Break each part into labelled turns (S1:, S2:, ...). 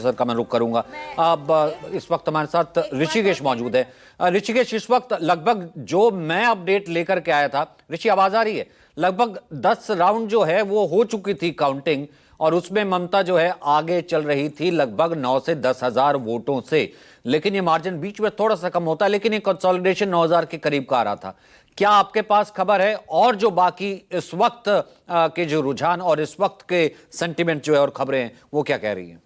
S1: Sir का मैं रुख करूंगा। अब इस वक्त हमारे साथ ऋषिकेश मौजूद है। ऋषिकेश, इस वक्त लगभग जो मैं अपडेट लेकर के आया था, ऋषि आवाज आ रही है, लगभग 10 राउंड जो है वो हो चुकी थी काउंटिंग, और उसमें ममता जो है आगे चल रही थी लगभग 9 से 10 हजार वोटों से। लेकिन ये मार्जिन बीच में थोड़ा सा कम होता है, लेकिन ये कंसोलिडेशन 9,000 के करीब का आ रहा था। क्या आपके पास खबर है और जो बाकी इस वक्त के जो रुझान और इस वक्त के सेंटिमेंट जो है और खबरें हैं वो क्या कह रही हैं?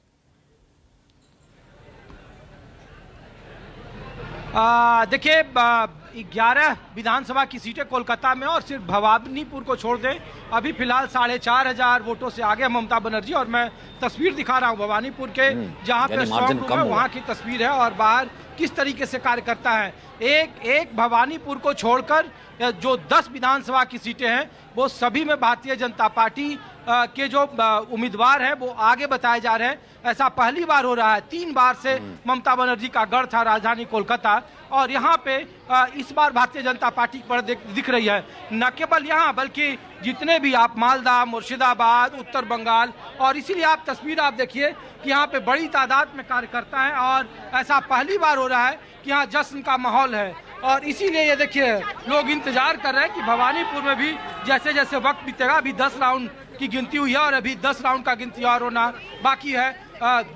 S2: देखिए, 11 विधानसभा की सीटें कोलकाता में और सिर्फ भवानीपुर को छोड़ दें, अभी फिलहाल 4,500 वोटों से आगे ममता बनर्जी। और मैं तस्वीर दिखा रहा हूं भवानीपुर के, जहां पे स्ट्रॉन्ग रूम है, वहां की तस्वीर है और बाहर किस तरीके से कार्यकर्ता है। एक भवानीपुर को छोड़कर जो 10 विधानसभा की सीटें हैं वो सभी में भारतीय जनता पार्टी के जो उम्मीदवार हैं वो आगे बताए जा रहे हैं। ऐसा पहली बार हो रहा है, 3 बार से ममता बनर्जी का गढ़ था राजधानी कोलकाता, और यहाँ पे इस बार भारतीय जनता पार्टी पर दिख रही है। न केवल यहाँ बल्कि जितने भी आप मालदा, मुर्शिदाबाद, उत्तर बंगाल, और इसीलिए आप तस्वीर आप देखिए कि यहाँ पे बड़ी तादाद में कार्यकर्ता हैं और ऐसा पहली बार हो रहा है कि यहाँ जश्न का माहौल है। और इसीलिए ये देखिए लोग इंतजार कर रहे हैं कि भवानीपुर में भी जैसे जैसे वक्त बीतेगा, अभी 10 राउंड की गिनती हुई है और अभी 10 राउंड का गिनती और होना बाकी है।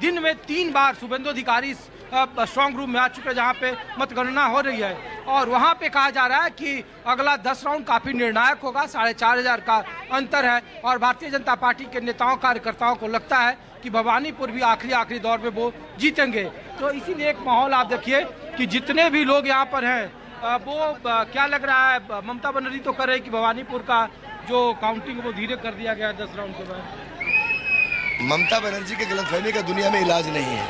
S2: दिन में 3 बार शुभेंदु अधिकारी स्ट्रॉन्ग रूम में आ चुके हैं जहाँ पे मतगणना हो रही है, और वहाँ पे कहा जा रहा है कि अगला 10 राउंड काफी निर्णायक होगा। 4,500 का अंतर है और भारतीय जनता पार्टी के नेताओं कार्यकर्ताओं को लगता है कि भवानीपुर भी आखिरी दौर में वो जीतेंगे। तो इसीलिए एक माहौल आप देखिए कि जितने भी लोग यहाँ पर हैं वो क्या लग रहा है, ममता बनर्जी तो कर रही है कि भवानीपुर का जो काउंटिंग वो धीरे कर दिया गया 10 राउंड के बाद।
S3: ममता बनर्जी के गलतफहमी का दुनिया में इलाज नहीं है।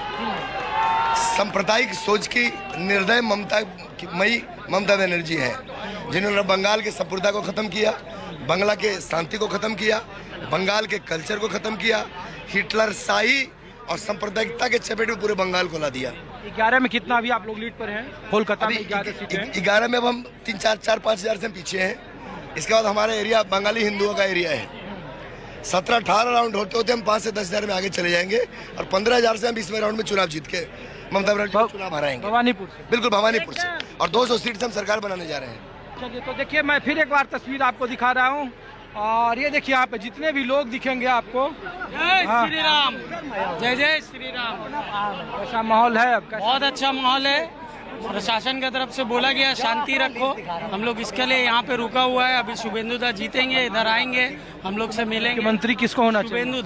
S3: सांप्रदायिक सोच की निर्दय ममता बनर्जी है, जिन्होंने बंगाल के संप्रदाय को खत्म किया, बंगला के शांति को खत्म किया, बंगाल के कल्चर को खत्म किया, हिटलर शाही और सांप्रदायिकता के चपेट में पूरे बंगाल को ला दिया।
S2: 11 में कितना अभी आप लोग लीड पर हैं कोलकाता में?
S3: 11 में अब हम 3-4-5 हजार से पीछे हैं। इसके बाद हमारा एरिया बंगाली हिंदुओं का एरिया है। 17-18 राउंड होते होते हम 5 से 10 हजार में आगे चले जाएंगे और 15,000 से हम 20वें राउंड में चुनाव जीत के ममता बनर्जी चुनाव हराएंगे।
S2: भवानीपुर से? बिल्कुल
S3: भवानीपुर से, और 200 सीट से हम सरकार बनाने जा रहे हैं।
S2: चलिए, तो देखिए मैं फिर एक बार तस्वीर आपको दिखा रहा हूँ, और ये देखिए यहाँ पे जितने भी लोग दिखेंगे आपको।
S4: जय श्री राम, जय जय श्री राम।
S2: ऐसा माहौल है? अब
S4: बहुत अच्छा माहौल है। प्रशासन की तरफ से बोला गया शांति रखो, हम लोग इसके लिए यहाँ पे रुका हुआ है। अभी शुभेंदु दा जीतेंगे, इधर आएंगे, हम लोग से मिलेंगे।
S2: मंत्री किसको होना चाहिए?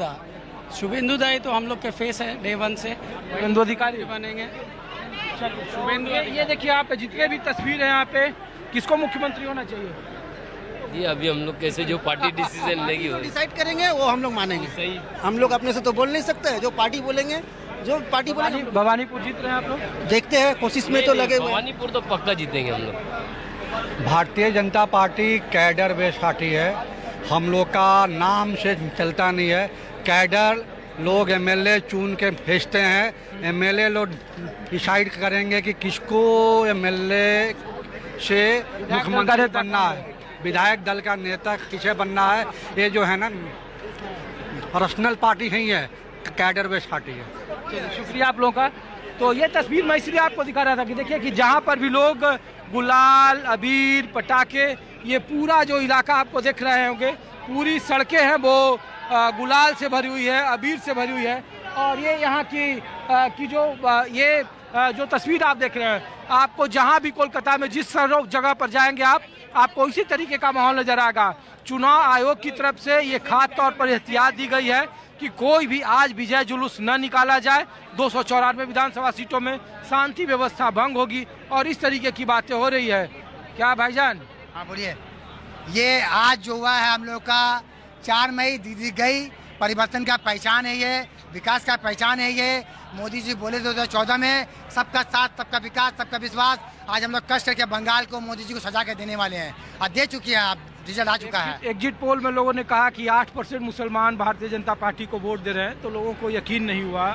S4: शुभेंदु दा ही तो हम लोग के फेस है डे 1 से।
S2: शुभेंदु अधिकारी
S4: बनेंगे।
S2: शुभेंदु, ये देखिए यहाँ पे जितने भी तस्वीर है यहाँ पे, किसको मुख्यमंत्री होना चाहिए?
S5: ये अभी हम लोग कैसे जो पार्टी डिसीजन लेगी वो
S6: डिसाइड करेंगे, वो हम लोग मानेंगे। सही, हम लोग अपने से तो बोल नहीं सकते, जो पार्टी बोलेंगे, जो पार्टी बोलेंगे।
S2: भवानीपुर जीत रहे हैं आप लोग?
S6: देखते हैं, कोशिश में तो लगे हुए।
S5: भवानीपुर तो पक्का जीतेंगे हम लोग।
S7: Bharatiya Janata party cadre based party है। हम लोग का नाम से चलता नहीं है। कैडर लोग एमएलए चुन के भेजते हैं, एमएलए लोग डिसाइड करेंगे कि किसको एमएलए से मुख्यमंत्री बनना है, विधायक दल का नेता किसे बनना है। ये जो है ना पर्सनल पार्टी नहीं है, कैडर बेस्ड पार्टी है।
S2: शुक्रिया आप लोगों का। तो ये तस्वीर मैं इसलिए आपको दिखा रहा था कि देखिए कि जहाँ पर भी लोग गुलाल, अबीर, पटाखे, ये पूरा जो इलाका आपको देख रहे होंगे, पूरी सड़कें हैं वो गुलाल से भरी हुई है, अबीर से भरी हुई है। और ये यहाँ की जो तस्वीर आप देख रहे हैं, आपको जहाँ भी कोलकाता में जिस जगह पर जाएंगे आपको इसी तरीके का माहौल नजर आएगा। चुनाव आयोग की तरफ से ये खास तौर पर एहतियात दी गई है कि कोई भी आज विजय जुलूस न निकाला जाए। 294 विधानसभा सीटों में शांति व्यवस्था भंग होगी और इस तरीके की बातें हो रही है। क्या भाईजान?
S6: हाँ बोलिए। ये आज जो हुआ है हम लोग का 4 मई दी गई परिवर्तन का पहचान है, ये विकास का पहचान है। ये मोदी जी बोले 2014 में सबका साथ, सबका विकास, सबका विश्वास। आज हम लोग कष्ट करके बंगाल को मोदी जी को सजा के देने वाले हैं और दे चुकी है। अब रिजल्ट आ चुका है।
S2: एग्जिट पोल में लोगों ने कहा कि 8% मुसलमान भारतीय जनता पार्टी को वोट दे रहे हैं, तो लोगों को यकीन नहीं हुआ,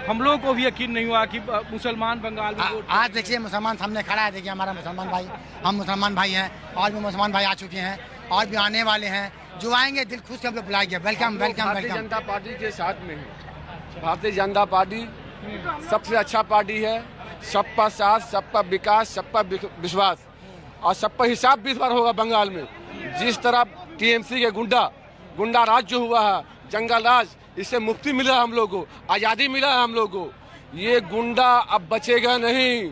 S2: हम लोगों को भी यकीन नहीं हुआ कि मुसलमान बंगाल में वोट।
S6: आज देखिए मुसलमान सामने खड़ा है, देखिए हमारा मुसलमान भाई, हम मुसलमान भाई हैं और भी मुसलमान भाई आ चुके हैं और भी आने वाले हैं। जो आएंगे दिल खुश से हम लोग बुलाएंगे। वेलकम वेलकम
S8: भारतीय
S6: वेलकम।
S8: जनता पार्टी के साथ में है। भारतीय जनता पार्टी सबसे अच्छा पार्टी है, सबका साथ, सबका विकास, सबका विश्वास और सबका हिसाब भी इस बार होगा बंगाल में। जिस तरह टीएमसी के गुंडा राज जो हुआ है, जंगल राज, इससे मुक्ति मिला है हम लोग को, आज़ादी मिला है हम लोग को। ये गुंडा अब बचेगा नहीं,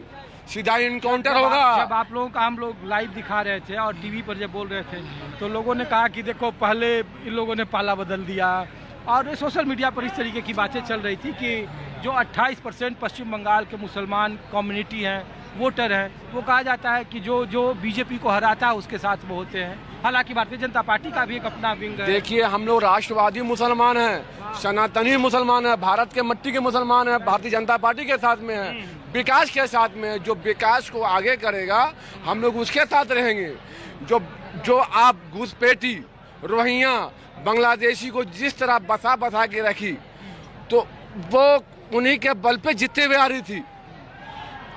S8: सीधा इनकाउंटर होगा।
S2: जब आप लोगों का हम लोग लाइव दिखा रहे थे और टीवी पर जब बोल रहे थे तो लोगों ने कहा कि देखो पहले इन लोगों ने पाला बदल दिया, और सोशल मीडिया पर इस तरीके की बातें चल रही थी कि जो 28% पश्चिम बंगाल के मुसलमान कम्युनिटी हैं, वोटर हैं, वो कहा जाता है कि जो बीजेपी को हराता है उसके साथ वो होते हैं। हालांकि भारतीय जनता पार्टी का भी एक अपना विंग है।
S8: देखिए, हम लोग राष्ट्रवादी मुसलमान हैं, सनातनी मुसलमान हैं, भारत के मट्टी के मुसलमान हैं, भारतीय जनता पार्टी के साथ में हैं, विकास के साथ में। जो विकास को आगे करेगा हम लोग उसके साथ रहेंगे। जो आप घुसपैठी, रोहिंग्या, बांग्लादेशी को जिस तरह बसा के रखी, तो वो उन्हीं के बल पे जीतते हुए आ रही थी।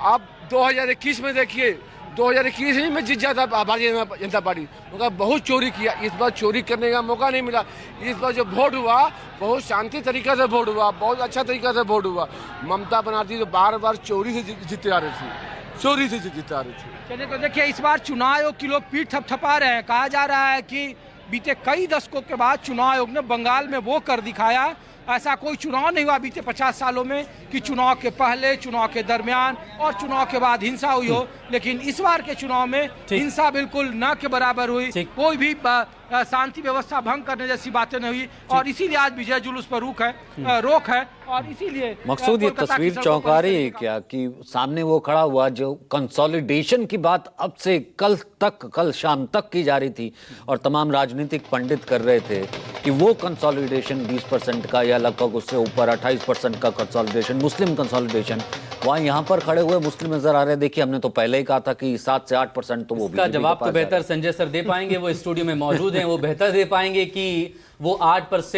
S8: अब 2021 में देखिए, 2021 ही में जीत जाता भारतीय जनता पार्टी। उनका बहुत चोरी किया, इस बार चोरी करने का मौका नहीं मिला। इस बार जो वोट हुआ बहुत शांति तरीका से वोट हुआ, बहुत अच्छा तरीका से वोट हुआ। ममता बनर्जी तो बार चोरी से जीतते आ रही थी, चोरी से जीतते आ रही थी।
S2: चलिए, तो देखिए इस बार चुनाव आयोग की लोग पीठ थपथपा रहे हैं। कहा जा रहा है कि बीते कई दशकों के बाद चुनाव आयोग ने बंगाल में वो कर दिखाया, ऐसा कोई चुनाव नहीं हुआ बीते 50 सालों में कि चुनाव के पहले, चुनाव के दरमियान और चुनाव के बाद हिंसा हुई हो। लेकिन इस बार के चुनाव में हिंसा बिल्कुल न के बराबर हुई, कोई भी शांति व्यवस्था भंग करने जैसी बातें नहीं हुई, और इसीलिए आज विजय जुलूस पर रोक है। और इसीलिए
S1: मकसूद, ये तस्वीर चौंका रही है क्या कि सामने वो खड़ा हुआ जो कंसोलिडेशन की बात अब से कल शाम तक की जा रही थी, और तमाम राजनीतिक पंडित कर रहे थे कि वो कंसोलिडेशन 20% का या लगभग उससे ऊपर 28% का कंसोलिडेशन, मुस्लिम कंसोलिडेशन, वहाँ यहाँ पर खड़े हुए मुस्लिम नजर आ रहे हैं। देखिए, हमने तो पहले ही कहा था कि 7 से 8% तो वो
S9: इसका जवाब तो बेहतर संजय सर दे पाएंगे, वो स्टूडियो में मौजूद हैं, वो बेहतर दे पाएंगे कि वो 8%